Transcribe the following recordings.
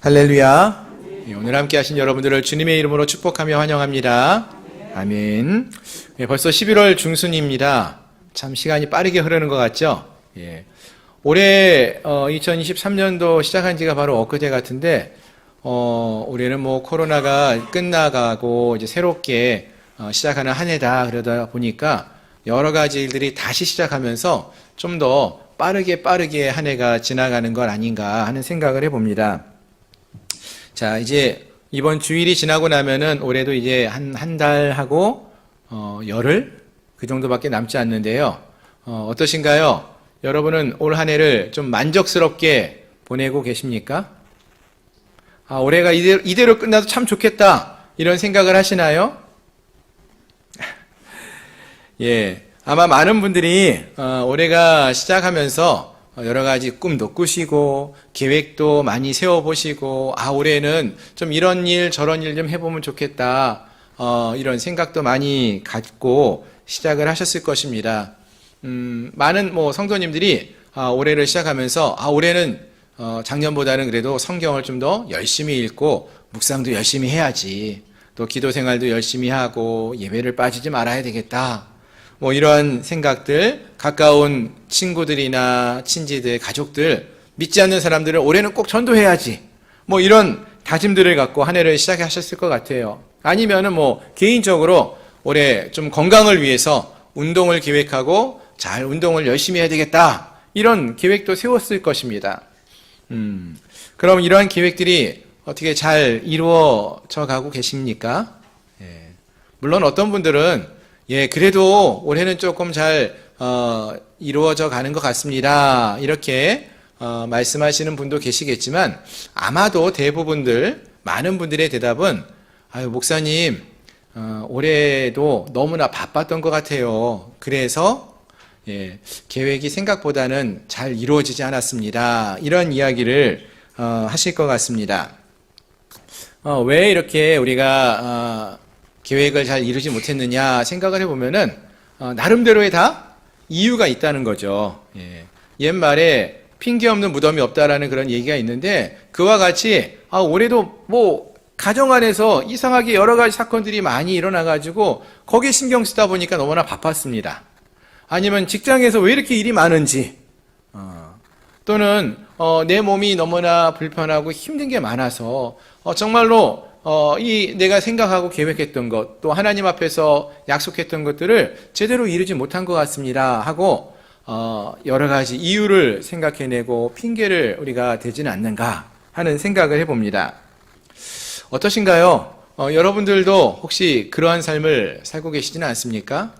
할렐루야. 오늘 함께 하신 여러분들을 주님의 이름으로 축복하며 환영합니다. 아멘. 벌써 11월 중순입니다. 참 시간이 빠르게 흐르는 것 같죠? 올해 2023년도 시작한 지가 바로 엊그제 같은데 올해는 코로나가 끝나가고 이제 새롭게 시작하는 한 해다. 그러다 보니까 여러 가지 일들이 다시 시작하면서 좀 더 빠르게 한 해가 지나가는 건 아닌가 하는 생각을 해봅니다. 자, 이제 이번 주일이 지나고 나면은 올해도 이제 한 달하고 열흘 그 정도밖에 남지 않는데요. 어떠신가요? 여러분은 올 한 해를 좀 만족스럽게 보내고 계십니까? 올해가 이대로 끝나도 참 좋겠다 이런 생각을 하시나요? 예, 아마 많은 분들이 올해가 시작하면서 여러 가지 꿈도 꾸시고 계획도 많이 세워보시고 올해는 좀 이런 일 저런 일 좀 해보면 좋겠다 이런 생각도 많이 갖고 시작을 하셨을 것입니다. 많은 성도님들이 올해를 시작하면서 올해는 작년보다는 그래도 성경을 좀 더 열심히 읽고 묵상도 열심히 해야지, 또 기도 생활도 열심히 하고 예배를 빠지지 말아야 되겠다, 이러한 생각들, 가까운 친구들이나 친지들, 가족들, 믿지 않는 사람들을 올해는 꼭 전도해야지, 이런 다짐들을 갖고 한 해를 시작하셨을 것 같아요. 아니면은 개인적으로 올해 좀 건강을 위해서 운동을 계획하고 잘 운동을 열심히 해야 되겠다, 이런 계획도 세웠을 것입니다. 그럼 이러한 계획들이 어떻게 잘 이루어져 가고 계십니까? 물론 어떤 분들은 그래도 올해는 조금 잘 이루어져 가는 것 같습니다, 이렇게 말씀하시는 분도 계시겠지만, 아마도 대부분들, 많은 분들의 대답은 목사님, 올해도 너무나 바빴던 것 같아요. 그래서 계획이 생각보다는 잘 이루어지지 않았습니다, 이런 이야기를 하실 것 같습니다. 왜 이렇게 우리가 계획을 잘 이루지 못했느냐 생각을 해보면은 나름대로의 다 이유가 있다는 거죠. 옛말에 핑계 없는 무덤이 없다라는 그런 얘기가 있는데, 그와 같이 올해도 가정 안에서 이상하게 여러 가지 사건들이 많이 일어나가지고 거기에 신경 쓰다 보니까 너무나 바빴습니다. 아니면 직장에서 왜 이렇게 일이 많은지, 또는 내 몸이 너무나 불편하고 힘든 게 많아서 정말로 내가 생각하고 계획했던 것, 또 하나님 앞에서 약속했던 것들을 제대로 이루지 못한 것 같습니다 하고 여러 가지 이유를 생각해내고 핑계를 우리가 대지는 않는가 하는 생각을 해봅니다. 어떠신가요? 여러분들도 혹시 그러한 삶을 살고 계시지는 않습니까?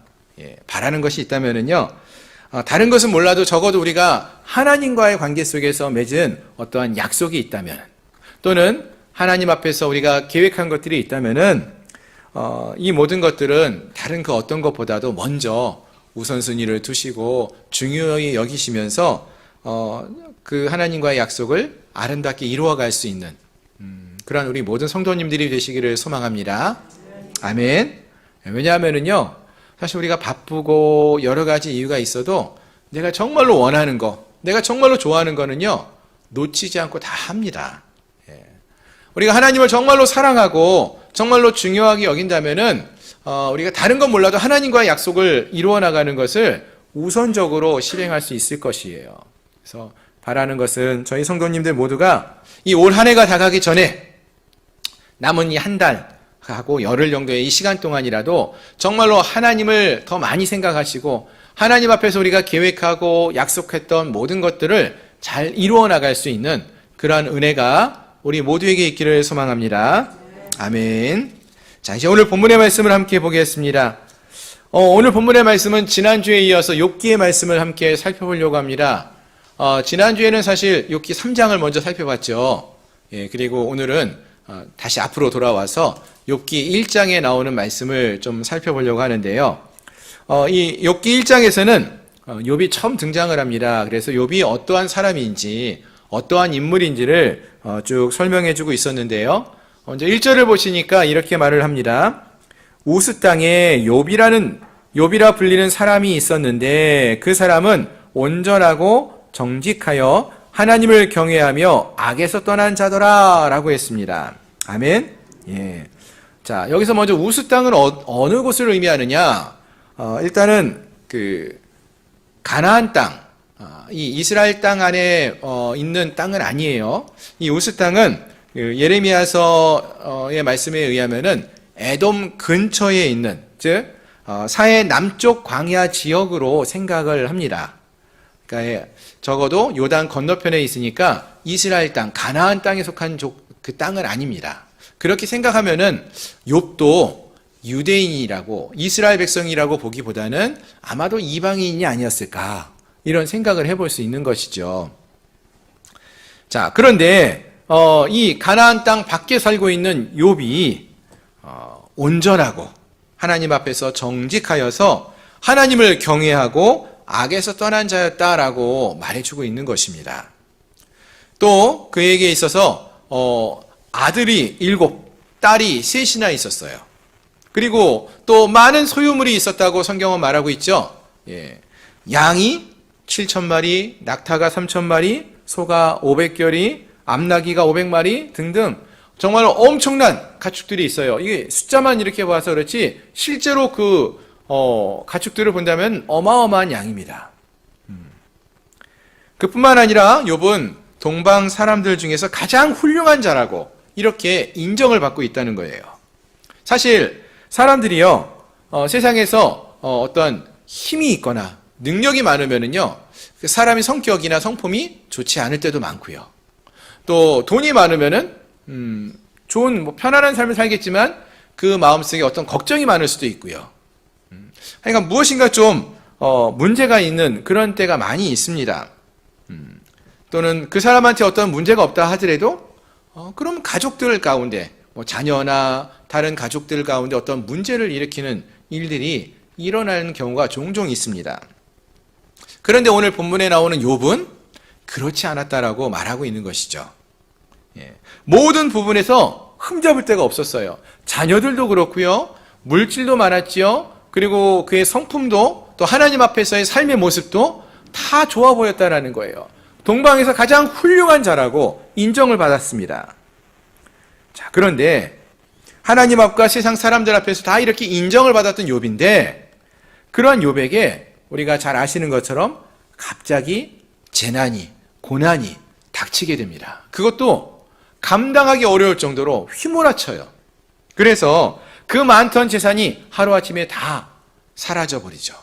바라는 것이 있다면은요, 다른 것은 몰라도 적어도 우리가 하나님과의 관계 속에서 맺은 어떠한 약속이 있다면, 또는 하나님 앞에서 우리가 계획한 것들이 있다면은 이 모든 것들은 다른 그 어떤 것보다도 먼저 우선순위를 두시고 중요히 여기시면서 그 하나님과의 약속을 아름답게 이루어갈 수 있는 그러한 우리 모든 성도님들이 되시기를 소망합니다. 아멘. 왜냐하면은요, 사실 우리가 바쁘고 여러 가지 이유가 있어도 내가 정말로 원하는 거, 내가 정말로 좋아하는 거는요, 놓치지 않고 다 합니다. 우리가 하나님을 정말로 사랑하고 정말로 중요하게 여긴다면은 우리가 다른 건 몰라도 하나님과의 약속을 이루어 나가는 것을 우선적으로 실행할 수 있을 것이에요. 그래서 바라는 것은 저희 성도님들 모두가 이 올 한 해가 다가기 전에 남은 이 한 달하고 열흘 정도의 이 시간 동안이라도 정말로 하나님을 더 많이 생각하시고 하나님 앞에서 우리가 계획하고 약속했던 모든 것들을 잘 이루어 나갈 수 있는 그러한 은혜가 우리 모두에게 있기를 소망합니다. 아멘. 자, 이제 오늘 본문의 말씀을 함께 보겠습니다. 오늘 본문의 말씀은 지난주에 이어서 욥기의 말씀을 함께 살펴보려고 합니다. 지난주에는 사실 욥기 3장을 먼저 살펴봤죠. 그리고 오늘은 다시 앞으로 돌아와서 욥기 1장에 나오는 말씀을 좀 살펴보려고 하는데요. 이 욥기 1장에서는 욥이 처음 등장을 합니다. 그래서 욥이 어떠한 사람인지, 어떠한 인물인지를 쭉 설명해주고 있었는데요. 먼저 1절을 보시니까 이렇게 말을 합니다. 우스 땅에 욥이라 불리는 사람이 있었는데 그 사람은 온전하고 정직하여 하나님을 경외하며 악에서 떠난 자더라 라고 했습니다. 아멘. 예. 자, 여기서 먼저 우스 땅은 어느 곳을 의미하느냐? 일단은 가나안 땅, 이 이스라엘 땅 안에 있는 땅은 아니에요. 이 우스 땅은 예레미야서의 말씀에 의하면은 에돔 근처에 있는, 즉 사해 남쪽 광야 지역으로 생각을 합니다. 그러니까 적어도 요단 건너편에 있으니까 이스라엘 땅, 가나안 땅에 속한 그 땅은 아닙니다. 그렇게 생각하면은 욥도 유대인이라고 이스라엘 백성이라고 보기보다는 아마도 이방인이 아니었을까, 이런 생각을 해볼 수 있는 것이죠. 자, 그런데 이 가나안 땅 밖에 살고 있는 욥이 온전하고 하나님 앞에서 정직하여서 하나님을 경외하고 악에서 떠난 자였다라고 말해주고 있는 것입니다. 또 그에게 있어서 아들이 7, 딸이 3이나 있었어요. 그리고 또 많은 소유물이 있었다고 성경은 말하고 있죠. 예. 양이 7,000마리, 낙타가 3,000마리, 소가 500결이, 암나귀가 500마리 등등 정말 엄청난 가축들이 있어요. 이게 숫자만 이렇게 봐서 그렇지 실제로 가축들을 본다면 어마어마한 양입니다. 그뿐만 아니라 욥은 동방 사람들 중에서 가장 훌륭한 자라고 이렇게 인정을 받고 있다는 거예요. 사실 사람들이요, 세상에서 어떤 힘이 있거나 능력이 많으면은요, 그 사람의 성격이나 성품이 좋지 않을 때도 많고요. 또 돈이 많으면은 좋은 편안한 삶을 살겠지만 그 마음속에 어떤 걱정이 많을 수도 있고요. 그러니까 무엇인가 좀 문제가 있는 그런 때가 많이 있습니다. 또는 그 사람한테 어떤 문제가 없다 하더라도 그럼 가족들 가운데 자녀나 다른 가족들 가운데 어떤 문제를 일으키는 일들이 일어나는 경우가 종종 있습니다. 그런데 오늘 본문에 나오는 욥은 그렇지 않았다라고 말하고 있는 것이죠. 예. 모든 부분에서 흠잡을 데가 없었어요. 자녀들도 그렇고요, 물질도 많았지요. 그리고 그의 성품도 또 하나님 앞에서의 삶의 모습도 다 좋아 보였다라는 거예요. 동방에서 가장 훌륭한 자라고 인정을 받았습니다. 자, 그런데 하나님 앞과 세상 사람들 앞에서 다 이렇게 인정을 받았던 욥인데, 그러한 욥에게 우리가 잘 아시는 것처럼 갑자기 재난이, 고난이 닥치게 됩니다. 그것도 감당하기 어려울 정도로 휘몰아쳐요. 그래서 그 많던 재산이 하루아침에 다 사라져버리죠.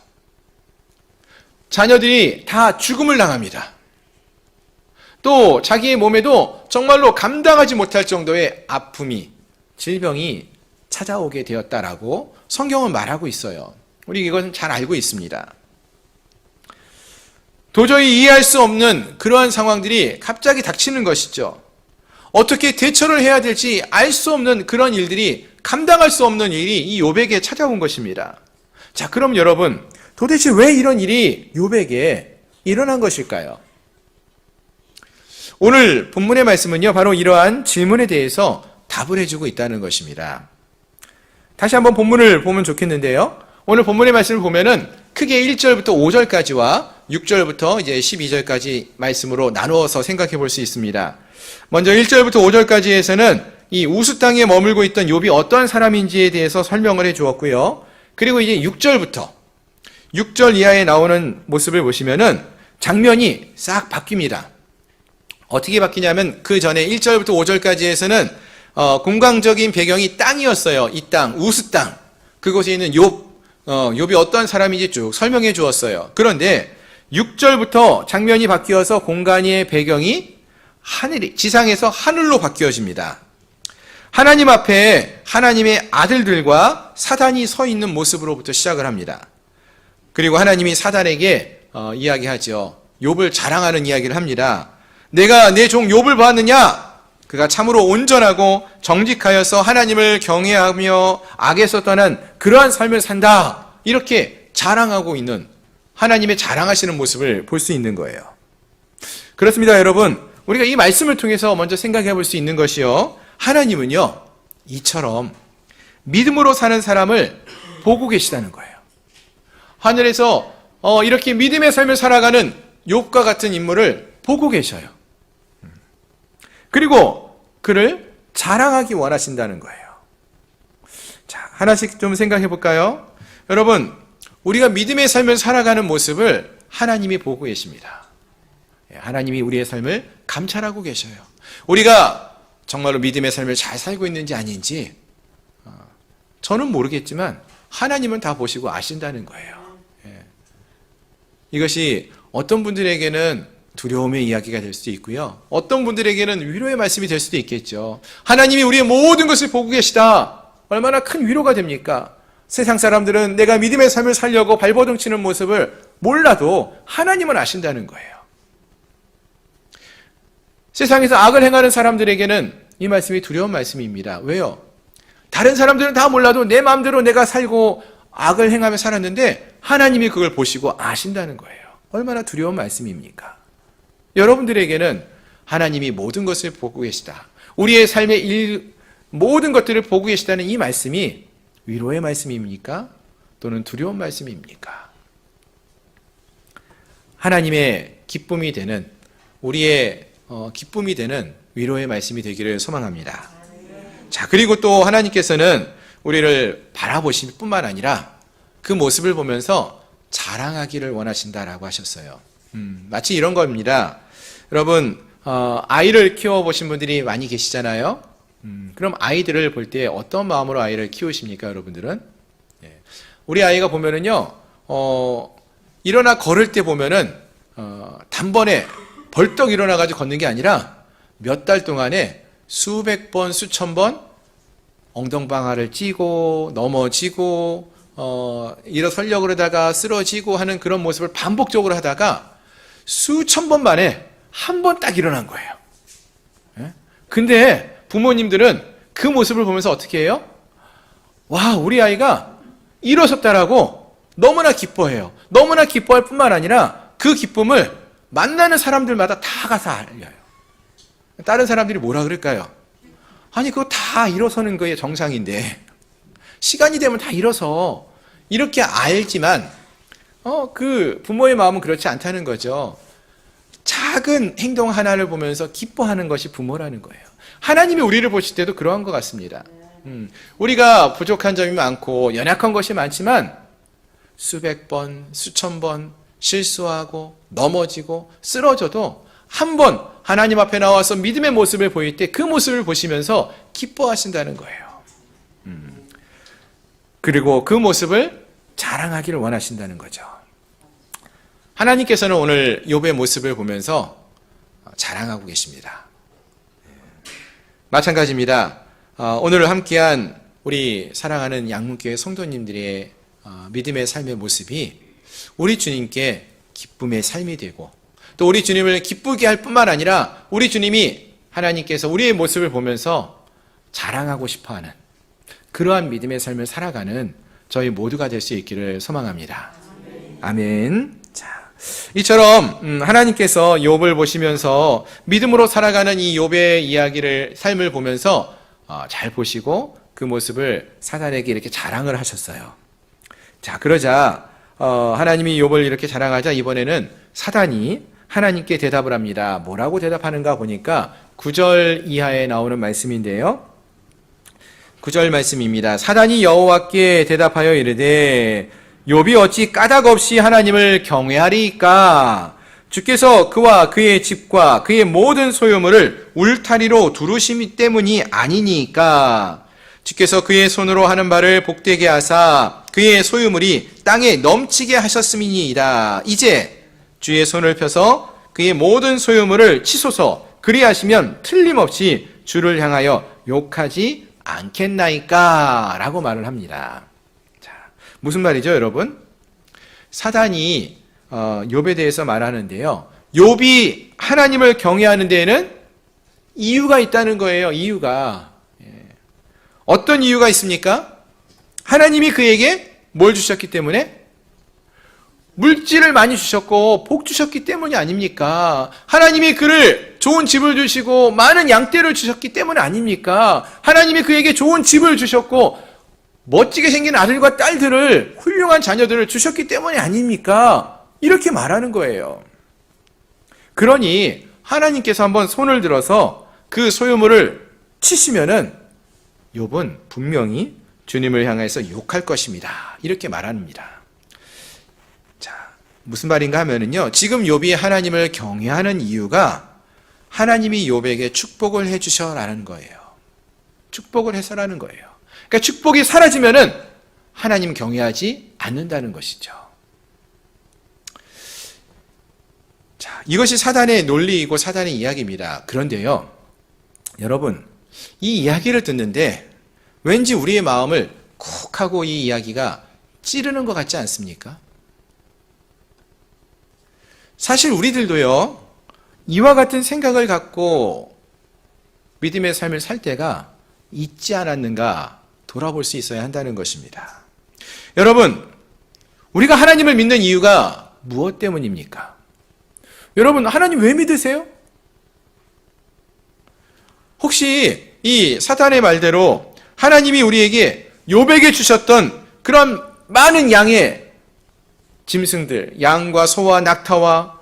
자녀들이 다 죽음을 당합니다. 또 자기의 몸에도 정말로 감당하지 못할 정도의 아픔이, 질병이 찾아오게 되었다라고 성경은 말하고 있어요. 우리 이건 잘 알고 있습니다. 도저히 이해할 수 없는 그러한 상황들이 갑자기 닥치는 것이죠. 어떻게 대처를 해야 될지 알 수 없는 그런 일들이, 감당할 수 없는 일이 이 욥에게 찾아온 것입니다. 자, 그럼 여러분, 도대체 왜 이런 일이 욥에게 일어난 것일까요? 오늘 본문의 말씀은요, 바로 이러한 질문에 대해서 답을 해주고 있다는 것입니다. 다시 한번 본문을 보면 좋겠는데요. 오늘 본문의 말씀을 보면은 크게 1절부터 5절까지와 6절부터 이제 12절까지 말씀으로 나누어서 생각해 볼 수 있습니다. 먼저 1절부터 5절까지에서는 이 우스 땅에 머물고 있던 욥이 어떠한 사람인지에 대해서 설명을 해 주었고요. 그리고 이제 6절부터 6절 이하에 나오는 모습을 보시면은 장면이 싹 바뀝니다. 어떻게 바뀌냐면 그 전에 1절부터 5절까지에서는 공간적인 배경이 땅이었어요. 이 땅, 우스 땅. 그곳에 있는 욥이 어떤 사람인지 쭉 설명해 주었어요. 그런데 6절부터 장면이 바뀌어서 공간의 배경이 지상에서 하늘로 바뀌어집니다. 하나님 앞에 하나님의 아들들과 사단이 서 있는 모습으로부터 시작을 합니다. 그리고 하나님이 사단에게 이야기하죠. 욥을 자랑하는 이야기를 합니다. 내가 내 종 욥을 보았느냐? 그가 참으로 온전하고 정직하여서 하나님을 경외하며 악에서 떠난 그러한 삶을 산다. 이렇게 자랑하고 있는, 하나님의 자랑하시는 모습을 볼 수 있는 거예요. 그렇습니다, 여러분. 우리가 이 말씀을 통해서 먼저 생각해 볼 수 있는 것이요, 하나님은요, 이처럼 믿음으로 사는 사람을 보고 계시다는 거예요. 하늘에서 이렇게 믿음의 삶을 살아가는 욥과 같은 인물을 보고 계셔요. 그리고 그를 자랑하기 원하신다는 거예요. 자, 하나씩 좀 생각해 볼까요? 여러분, 우리가 믿음의 삶을 살아가는 모습을 하나님이 보고 계십니다. 하나님이 우리의 삶을 감찰하고 계셔요. 우리가 정말로 믿음의 삶을 잘 살고 있는지 아닌지 저는 모르겠지만 하나님은 다 보시고 아신다는 거예요. 이것이 어떤 분들에게는 두려움의 이야기가 될 수도 있고요. 어떤 분들에게는 위로의 말씀이 될 수도 있겠죠. 하나님이 우리의 모든 것을 보고 계시다. 얼마나 큰 위로가 됩니까? 세상 사람들은 내가 믿음의 삶을 살려고 발버둥 치는 모습을 몰라도 하나님은 아신다는 거예요. 세상에서 악을 행하는 사람들에게는 이 말씀이 두려운 말씀입니다. 왜요? 다른 사람들은 다 몰라도 내 마음대로 내가 살고 악을 행하며 살았는데 하나님이 그걸 보시고 아신다는 거예요. 얼마나 두려운 말씀입니까? 여러분들에게는 하나님이 모든 것을 보고 계시다. 우리의 삶의 모든 것들을 보고 계시다는 이 말씀이 위로의 말씀입니까? 또는 두려운 말씀입니까? 하나님의 기쁨이 되는, 우리의 기쁨이 되는 위로의 말씀이 되기를 소망합니다. 자, 그리고 또 하나님께서는 우리를 바라보실 뿐만 아니라 그 모습을 보면서 자랑하기를 원하신다라고 하셨어요. 마치 이런 겁니다. 여러분, 아이를 키워보신 분들이 많이 계시잖아요. 그럼 아이들을 볼 때 어떤 마음으로 아이를 키우십니까, 여러분들은? 우리 아이가 보면은요, 일어나 걸을 때 보면은, 단번에 벌떡 일어나가지고 걷는 게 아니라 몇 달 동안에 수백 번, 수천 번 엉덩방아를 찌고, 넘어지고, 일어서려고 그러다가 쓰러지고 하는 그런 모습을 반복적으로 하다가 수천 번 만에 한 번 딱 일어난 거예요. 근데 부모님들은 그 모습을 보면서 어떻게 해요? 와, 우리 아이가 일어섰다라고 너무나 기뻐해요. 너무나 기뻐할 뿐만 아니라 그 기쁨을 만나는 사람들마다 다 가서 알려요. 다른 사람들이 뭐라 그럴까요? 아니, 그거 다 일어서는 거에 정상인데 시간이 되면 다 일어서, 이렇게 알지만 그 부모의 마음은 그렇지 않다는 거죠. 작은 행동 하나를 보면서 기뻐하는 것이 부모라는 거예요. 하나님이 우리를 보실 때도 그러한 것 같습니다. 우리가 부족한 점이 많고 연약한 것이 많지만 수백 번, 수천 번 실수하고 넘어지고 쓰러져도 한 번 하나님 앞에 나와서 믿음의 모습을 보일 때 그 모습을 보시면서 기뻐하신다는 거예요. 그리고 그 모습을 자랑하기를 원하신다는 거죠. 하나님께서는 오늘 욥의 모습을 보면서 자랑하고 계십니다. 마찬가지입니다. 오늘 함께한 우리 사랑하는 양문교회 성도님들의 믿음의 삶의 모습이 우리 주님께 기쁨의 삶이 되고, 또 우리 주님을 기쁘게 할 뿐만 아니라 우리 주님이, 하나님께서 우리의 모습을 보면서 자랑하고 싶어하는 그러한 믿음의 삶을 살아가는 저희 모두가 될 수 있기를 소망합니다. 아멘. 자, 이처럼 하나님께서 욥을 보시면서 믿음으로 살아가는 이 욥의 이야기를, 삶을 보면서 잘 보시고 그 모습을 사단에게 이렇게 자랑을 하셨어요. 자, 그러자 하나님이 욥을 이렇게 자랑하자 이번에는 사단이 하나님께 대답을 합니다. 뭐라고 대답하는가 보니까 9절 이하에 나오는 말씀인데요. 9절 말씀입니다. 사단이 여호와께 대답하여 이르되 욥이 어찌 까닭 없이 하나님을 경외하리이까? 주께서 그와 그의 집과 그의 모든 소유물을 울타리로 두르심이 때문이 아니니까. 주께서 그의 손으로 하는 바를 복되게 하사 그의 소유물이 땅에 넘치게 하셨음이니이다. 이제 주의 손을 펴서 그의 모든 소유물을 치소서. 그리하시면 틀림없이 주를 향하여 욕하지 않겠나이까? 라고 말을 합니다. 자, 무슨 말이죠, 여러분? 사단이 욥에 대해서 말하는데요. 욥이 하나님을 경외하는 데에는 이유가 있다는 거예요. 이유가. 어떤 이유가 있습니까? 하나님이 그에게 뭘 주셨기 때문에? 물질을 많이 주셨고 복 주셨기 때문이 아닙니까? 하나님이 그를 좋은 집을 주시고 많은 양떼를 주셨기 때문 아닙니까? 하나님이 그에게 좋은 집을 주셨고 멋지게 생긴 아들과 딸들을, 훌륭한 자녀들을 주셨기 때문이 아닙니까? 이렇게 말하는 거예요. 그러니 하나님께서 한번 손을 들어서 그 소유물을 치시면은 욥은 분명히 주님을 향해서 욕할 것입니다. 이렇게 말합니다. 자, 무슨 말인가 하면은요, 지금 욥이 하나님을 경외하는 이유가 하나님이 욥에게 축복을 해주셔라는 거예요. 축복을 해서라는 거예요. 그러니까 축복이 사라지면은 하나님 경외하지 않는다는 것이죠. 자, 이것이 사단의 논리이고 사단의 이야기입니다. 그런데요, 여러분, 이 이야기를 듣는데 왠지 우리의 마음을 쿡 하고 이 이야기가 찌르는 것 같지 않습니까? 사실 우리들도요, 이와 같은 생각을 갖고 믿음의 삶을 살 때가 있지 않았는가 돌아볼 수 있어야 한다는 것입니다. 여러분, 우리가 하나님을 믿는 이유가 무엇 때문입니까? 여러분, 하나님 왜 믿으세요? 혹시 이 사탄의 말대로 하나님이 우리에게 욥에게 주셨던 그런 많은 양의 짐승들, 양과 소와 낙타와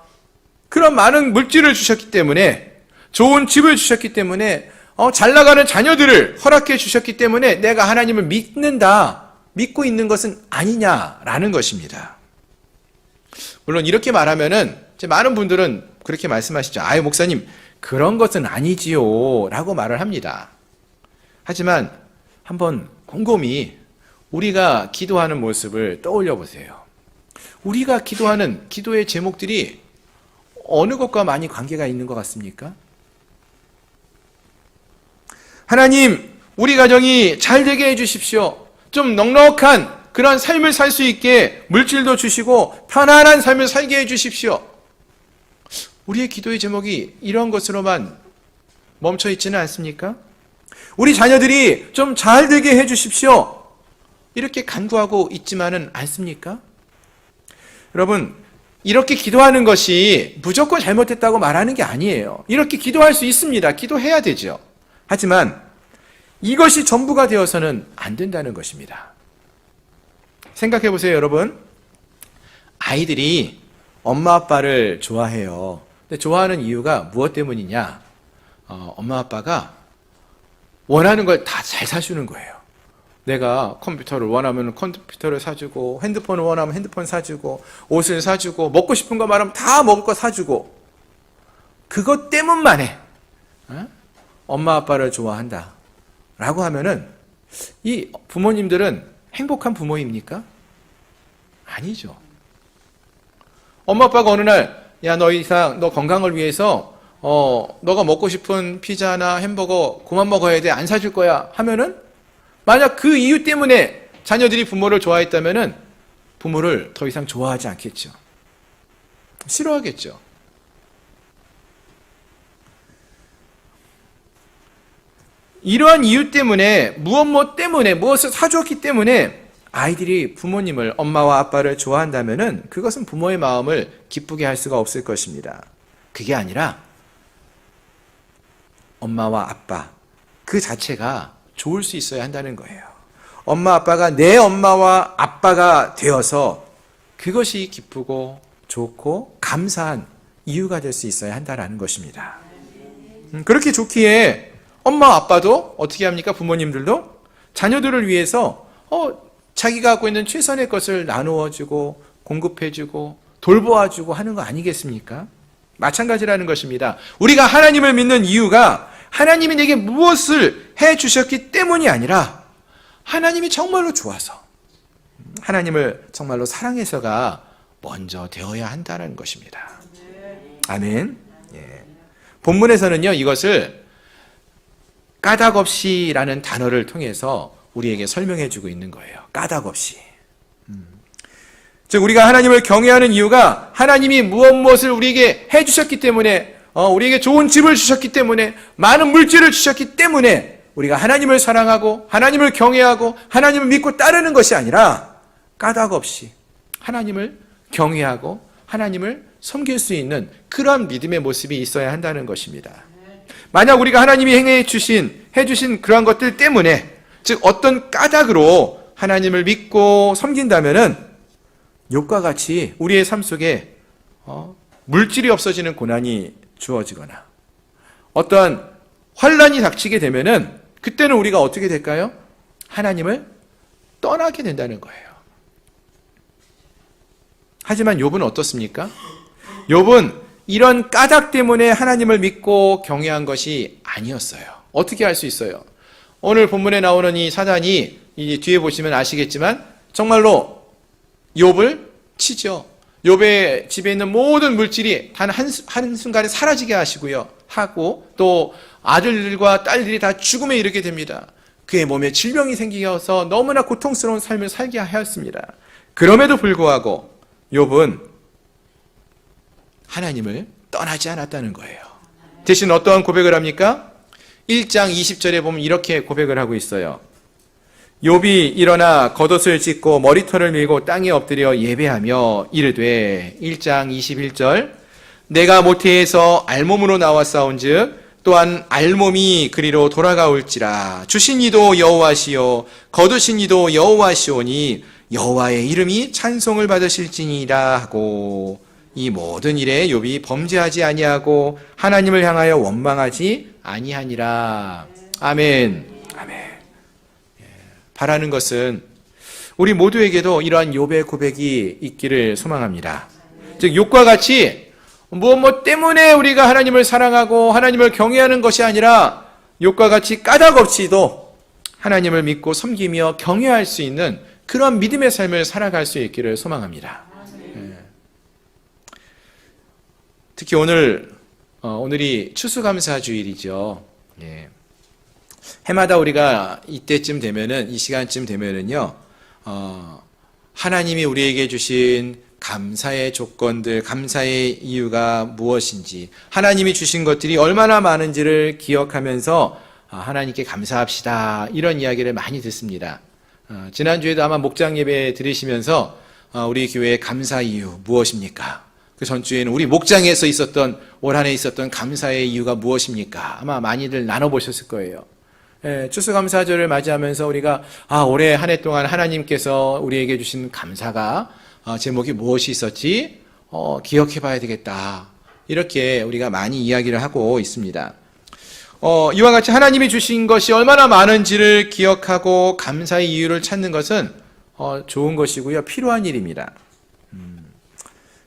그런 많은 물질을 주셨기 때문에, 좋은 집을 주셨기 때문에, 잘 나가는 자녀들을 허락해 주셨기 때문에 내가 하나님을 믿고 있는 것은 아니냐라는 것입니다. 물론 이렇게 말하면은 많은 분들은 그렇게 말씀하시죠. 아유, 목사님, 그런 것은 아니지요 라고 말을 합니다. 하지만 한번 곰곰이 우리가 기도하는 모습을 떠올려 보세요. 우리가 기도하는 기도의 제목들이 어느 것과 많이 관계가 있는 것 같습니까? 하나님, 우리 가정이 잘 되게 해주십시오. 좀 넉넉한 그런 삶을 살 수 있게 물질도 주시고 편안한 삶을 살게 해주십시오. 우리의 기도의 제목이 이런 것으로만 멈춰 있지는 않습니까? 우리 자녀들이 좀 잘 되게 해주십시오. 이렇게 간구하고 있지만은 않습니까? 여러분, 이렇게 기도하는 것이 무조건 잘못됐다고 말하는 게 아니에요. 이렇게 기도할 수 있습니다. 기도해야 되죠. 하지만 이것이 전부가 되어서는 안 된다는 것입니다. 생각해 보세요, 여러분. 아이들이 엄마 아빠를 좋아해요. 근데 좋아하는 이유가 무엇 때문이냐? 엄마 아빠가 원하는 걸 다 잘 사주는 거예요. 내가 컴퓨터를 원하면 컴퓨터를 사주고, 핸드폰을 원하면 핸드폰 사주고, 옷을 사주고, 먹고 싶은 거 말하면 다 먹을 거 사주고, 그것 때문만에 엄마 아빠를 좋아한다 라고 하면은 이 부모님들은 행복한 부모입니까? 아니죠. 엄마 아빠가 어느 날, 야, 너 이상 너 건강을 위해서 너가 먹고 싶은 피자나 햄버거 그만 먹어야 돼, 안 사줄 거야 하면은, 만약 그 이유 때문에 자녀들이 부모를 좋아했다면은 부모를 더 이상 좋아하지 않겠죠. 싫어하겠죠. 이러한 이유 때문에, 무엇을 사주었기 때문에 아이들이 부모님을, 엄마와 아빠를 좋아한다면은 그것은 부모의 마음을 기쁘게 할 수가 없을 것입니다. 그게 아니라 엄마와 아빠 그 자체가 좋을 수 있어야 한다는 거예요. 엄마 아빠가 내 엄마와 아빠가 되어서 그것이 기쁘고 좋고 감사한 이유가 될 수 있어야 한다는 것입니다. 그렇게 좋기에 엄마 아빠도 어떻게 합니까? 부모님들도 자녀들을 위해서 자기가 갖고 있는 최선의 것을 나누어주고 공급해주고 돌보아주고 하는 거 아니겠습니까? 마찬가지라는 것입니다. 우리가 하나님을 믿는 이유가 하나님이 내게 무엇을 해주셨기 때문이 아니라 하나님이 정말로 좋아서, 하나님을 정말로 사랑해서가 먼저 되어야 한다는 것입니다. 아멘. 예. 본문에서는요, 이것을 까닭없이라는 단어를 통해서 우리에게 설명해 주고 있는 거예요. 까닭없이. 즉 우리가 하나님을 경외하는 이유가 하나님이 무엇을 우리에게 해주셨기 때문에, 우리에게 좋은 집을 주셨기 때문에, 많은 물질을 주셨기 때문에 우리가 하나님을 사랑하고 하나님을 경외하고 하나님을 믿고 따르는 것이 아니라 까닭없이 하나님을 경외하고 하나님을 섬길 수 있는 그런 믿음의 모습이 있어야 한다는 것입니다. 만약 우리가 하나님이 해주신 그러한 것들 때문에, 즉 어떤 까닭으로 하나님을 믿고 섬긴다면은 욥과 같이 우리의 삶 속에 물질이 없어지는 고난이 주어지거나, 어떠한 환란이 닥치게 되면은 그때는 우리가 어떻게 될까요? 하나님을 떠나게 된다는 거예요. 하지만 욥은 어떻습니까? 욥은 이런 까닭 때문에 하나님을 믿고 경외한 것이 아니었어요. 어떻게 할 수 있어요? 오늘 본문에 나오는 이 사단이 이 뒤에 보시면 아시겠지만 정말로 욥을 치죠. 욥의 집에 있는 모든 물질이 단 한순간에 사라지게 하고 또 아들들과 딸들이 다 죽음에 이르게 됩니다. 그의 몸에 질병이 생기어서 너무나 고통스러운 삶을 살게 하였습니다. 그럼에도 불구하고 욥은 하나님을 떠나지 않았다는 거예요. 대신 어떠한 고백을 합니까? 1장 20절에 보면 이렇게 고백을 하고 있어요. 욥이 일어나 겉옷을 찢고 머리털을 밀고 땅에 엎드려 예배하며 이르되 1장 21절 내가 모태에서 알몸으로 나왔사온즉 또한 알몸이 그리로 돌아가올지라 주신 이도 여호와시요 거두신 이도 여호와시오니 여호와의 이름이 찬송을 받으실지니라 하고 이 모든 일에 욥이 범죄하지 아니하고 하나님을 향하여 원망하지 아니하니라. 아멘. 아멘. 바라는 것은 우리 모두에게도 이러한 욥의 고백이 있기를 소망합니다. 즉 욥과 같이 무엇 때문에 우리가 하나님을 사랑하고 하나님을 경외하는 것이 아니라 욥과 같이 까닭 없이도 하나님을 믿고 섬기며 경외할 수 있는 그런 믿음의 삶을 살아갈 수 있기를 소망합니다. 특히 오늘이 추수감사주일이죠. 예. 해마다 우리가 이때쯤 되면은, 이 시간쯤 되면은요, 하나님이 우리에게 주신 감사의 조건들, 감사의 이유가 무엇인지, 하나님이 주신 것들이 얼마나 많은지를 기억하면서 하나님께 감사합시다. 이런 이야기를 많이 듣습니다. 지난주에도 아마 목장 예배 들으시면서 우리 교회의 감사 이유 무엇입니까? 그 전주에는 우리 목장에서 올 한 해 있었던 감사의 이유가 무엇입니까? 아마 많이들 나눠보셨을 거예요. 추수감사절을 맞이하면서 우리가 올해 한 해 동안 하나님께서 우리에게 주신 감사가 제목이 무엇이 있었지? 기억해 봐야 되겠다. 이렇게 우리가 많이 이야기를 하고 있습니다. 이와 같이 하나님이 주신 것이 얼마나 많은지를 기억하고 감사의 이유를 찾는 것은 좋은 것이고요. 필요한 일입니다.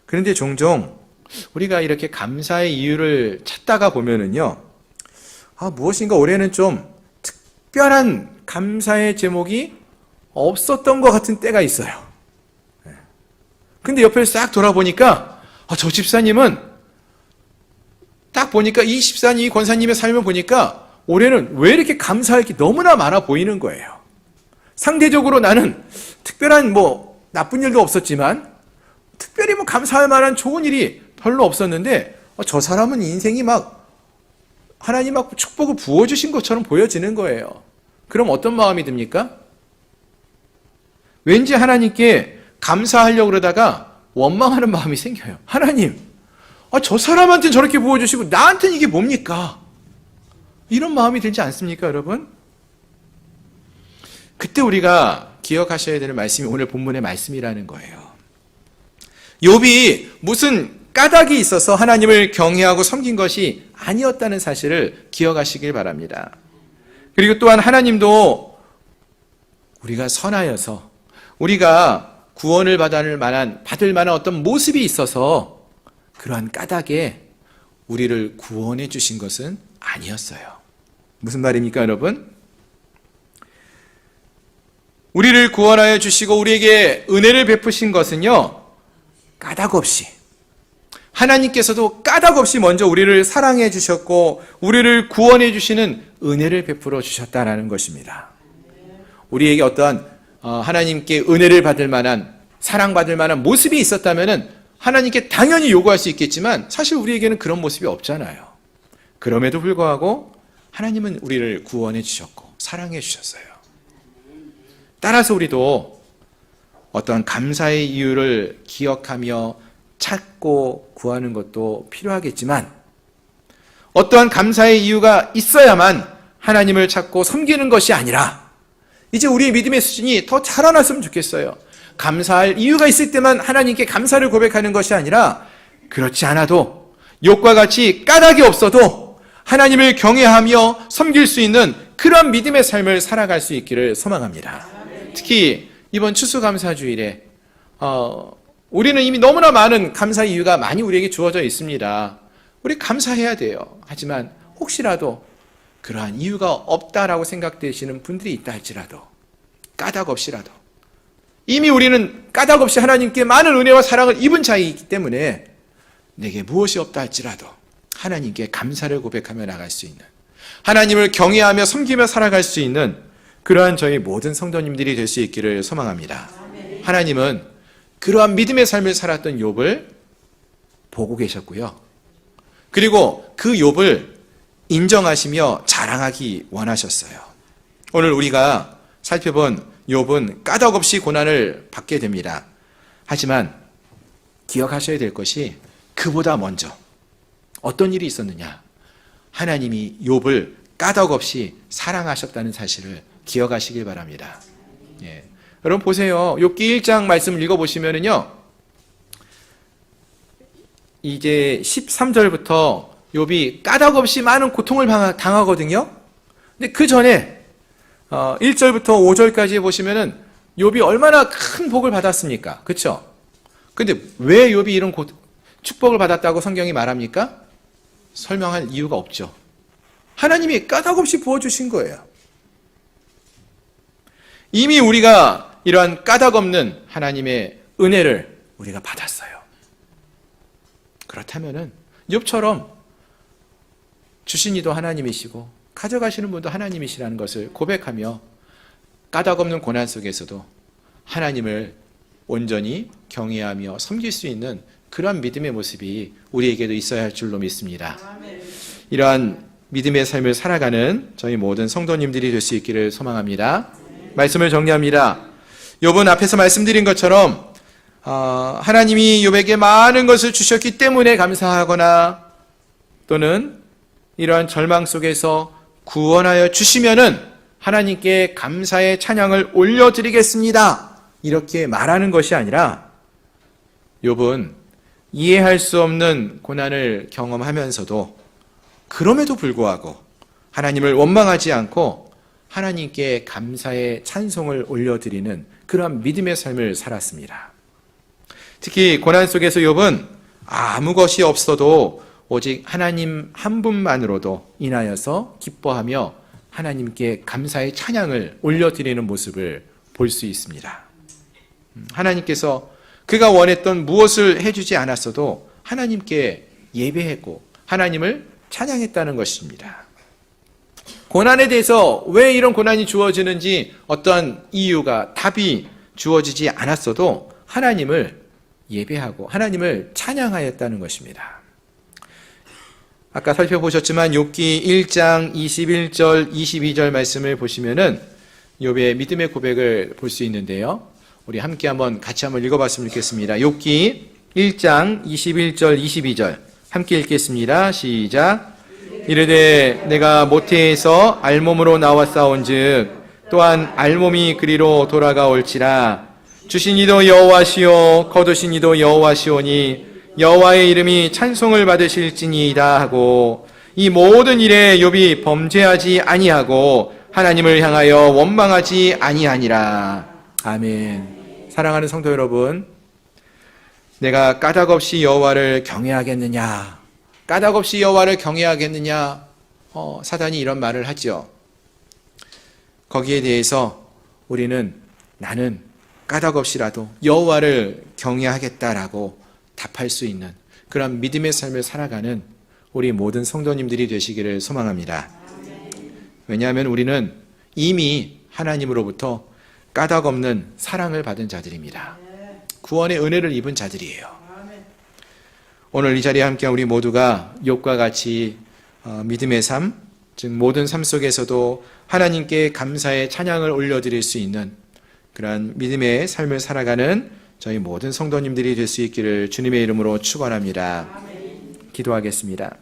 그런데 종종 우리가 이렇게 감사의 이유를 찾다가 보면은요, 무엇인가 올해는 좀 특별한 감사의 제목이 없었던 것 같은 때가 있어요. 근데 옆을 싹 돌아보니까, 저 집사님은 딱 보니까 이 집사님, 이 권사님의 삶을 보니까 올해는 왜 이렇게 감사할 게 너무나 많아 보이는 거예요. 상대적으로 나는 특별한 나쁜 일도 없었지만 특별히 감사할 만한 좋은 일이 별로 없었는데 저 사람은 인생이 하나님 축복을 부어주신 것처럼 보여지는 거예요. 그럼 어떤 마음이 듭니까? 왠지 하나님께 감사하려고 그러다가 원망하는 마음이 생겨요. 하나님, 저 사람한테는 저렇게 부어주시고 나한테는 이게 뭡니까? 이런 마음이 들지 않습니까, 여러분? 그때 우리가 기억하셔야 되는 말씀이 오늘 본문의 말씀이라는 거예요. 욥이 무슨 까닭이 있어서 하나님을 경외하고 섬긴 것이 아니었다는 사실을 기억하시길 바랍니다. 그리고 또한 하나님도 우리가 선하여서 우리가 구원을 받을 만한 어떤 모습이 있어서 그러한 까닭에 우리를 구원해 주신 것은 아니었어요. 무슨 말입니까, 여러분? 우리를 구원하여 주시고 우리에게 은혜를 베푸신 것은요, 까닭 없이, 하나님께서도 까닭 없이 먼저 우리를 사랑해 주셨고 우리를 구원해 주시는 은혜를 베풀어 주셨다는 것입니다. 우리에게 어떠한 하나님께 은혜를 받을 만한, 사랑받을 만한 모습이 있었다면 하나님께 당연히 요구할 수 있겠지만 사실 우리에게는 그런 모습이 없잖아요. 그럼에도 불구하고 하나님은 우리를 구원해 주셨고 사랑해 주셨어요. 따라서 우리도 어떤 감사의 이유를 기억하며 찾고 구하는 것도 필요하겠지만 어떠한 감사의 이유가 있어야만 하나님을 찾고 섬기는 것이 아니라 이제 우리의 믿음의 수준이 더 자라났으면 좋겠어요. 감사할 이유가 있을 때만 하나님께 감사를 고백하는 것이 아니라 그렇지 않아도 욥과 같이 까닭이 없어도 하나님을 경외하며 섬길 수 있는 그런 믿음의 삶을 살아갈 수 있기를 소망합니다. 특히 이번 추수감사주일에 우리는 이미 너무나 많은 감사 이유가 많이 우리에게 주어져 있습니다. 우리 감사해야 돼요. 하지만 혹시라도 그러한 이유가 없다라고 생각되시는 분들이 있다 할지라도 까닭 없이라도 이미 우리는 까닭 없이 하나님께 많은 은혜와 사랑을 입은 자이기 때문에 내게 무엇이 없다 할지라도 하나님께 감사를 고백하며 나갈 수 있는, 하나님을 경외하며 섬기며 살아갈 수 있는 그러한 저희 모든 성도님들이 될 수 있기를 소망합니다. 하나님은 그러한 믿음의 삶을 살았던 욥을 보고 계셨고요. 그리고 그 욥을 인정하시며 자랑하기 원하셨어요. 오늘 우리가 살펴본 욥은 까닭 없이 고난을 받게 됩니다. 하지만 기억하셔야 될 것이 그보다 먼저 어떤 일이 있었느냐? 하나님이 욥을 까닭 없이 사랑하셨다는 사실을 기억하시길 바랍니다. 예. 여러분 보세요. 욥기 1장 말씀을 읽어보시면은요, 이제 13절부터 욥이 까닭 없이 많은 고통을 당하거든요. 근데 그 전에 1절부터 5절까지 보시면은 욥이 얼마나 큰 복을 받았습니까? 그렇죠? 근데 왜 욥이 이런 축복을 받았다고 성경이 말합니까? 설명할 이유가 없죠. 하나님이 까닭 없이 부어주신 거예요. 이미 우리가 이러한 까닭 없는 하나님의 은혜를 우리가 받았어요. 그렇다면은 욥처럼 주신 이도 하나님이시고 가져가시는 분도 하나님이시라는 것을 고백하며 까닭 없는 고난 속에서도 하나님을 온전히 경외하며 섬길 수 있는 그러한 믿음의 모습이 우리에게도 있어야 할 줄로 믿습니다. 이러한 믿음의 삶을 살아가는 저희 모든 성도님들이 될 수 있기를 소망합니다. 말씀을 정리합니다. 욥은 앞에서 말씀드린 것처럼 하나님이 욥에게 많은 것을 주셨기 때문에 감사하거나 또는 이러한 절망 속에서 구원하여 주시면은 하나님께 감사의 찬양을 올려드리겠습니다. 이렇게 말하는 것이 아니라 욥은 이해할 수 없는 고난을 경험하면서도 그럼에도 불구하고 하나님을 원망하지 않고 하나님께 감사의 찬송을 올려드리는 그런 믿음의 삶을 살았습니다. 특히 고난 속에서 욥은 아무 것이 없어도 오직 하나님 한 분만으로도 인하여서 기뻐하며 하나님께 감사의 찬양을 올려드리는 모습을 볼 수 있습니다. 하나님께서 그가 원했던 무엇을 해주지 않았어도 하나님께 예배했고 하나님을 찬양했다는 것입니다. 고난에 대해서 왜 이런 고난이 주어지는지 어떤 이유가 답이 주어지지 않았어도 하나님을 예배하고 하나님을 찬양하였다는 것입니다. 아까 살펴보셨지만 욥기 1장 21절 22절 말씀을 보시면은 욥의 믿음의 고백을 볼 수 있는데요. 우리 함께 같이 한번 읽어봤으면 좋겠습니다. 욥기 1장 21절 22절 함께 읽겠습니다. 시작. 이르되 내가 모태에서 알몸으로 나왔사온즉 또한 알몸이 그리로 돌아가올지라. 주신 이도 여호와시오 거두신 이도 여호와시오니 여호와의 이름이 찬송을 받으실지니이다 하고 이 모든 일에 욥이 범죄하지 아니하고 하나님을 향하여 원망하지 아니하니라. 아멘. 사랑하는 성도 여러분, 내가 까닭 없이 여호와를 경외하겠느냐? 까닭 없이 여호와를 경외하겠느냐? 사단이 이런 말을 하죠. 거기에 대해서 우리는 나는 까닭 없이라도 여호와를 경외하겠다라고 답할 수 있는 그런 믿음의 삶을 살아가는 우리 모든 성도님들이 되시기를 소망합니다. 왜냐하면 우리는 이미 하나님으로부터 까닭 없는 사랑을 받은 자들입니다. 구원의 은혜를 입은 자들이에요. 오늘 이 자리에 함께한 우리 모두가 욥과 같이 믿음의 삶, 즉 모든 삶 속에서도 하나님께 감사의 찬양을 올려드릴 수 있는 그러한 믿음의 삶을 살아가는 저희 모든 성도님들이 될 수 있기를 주님의 이름으로 축원합니다. 기도하겠습니다.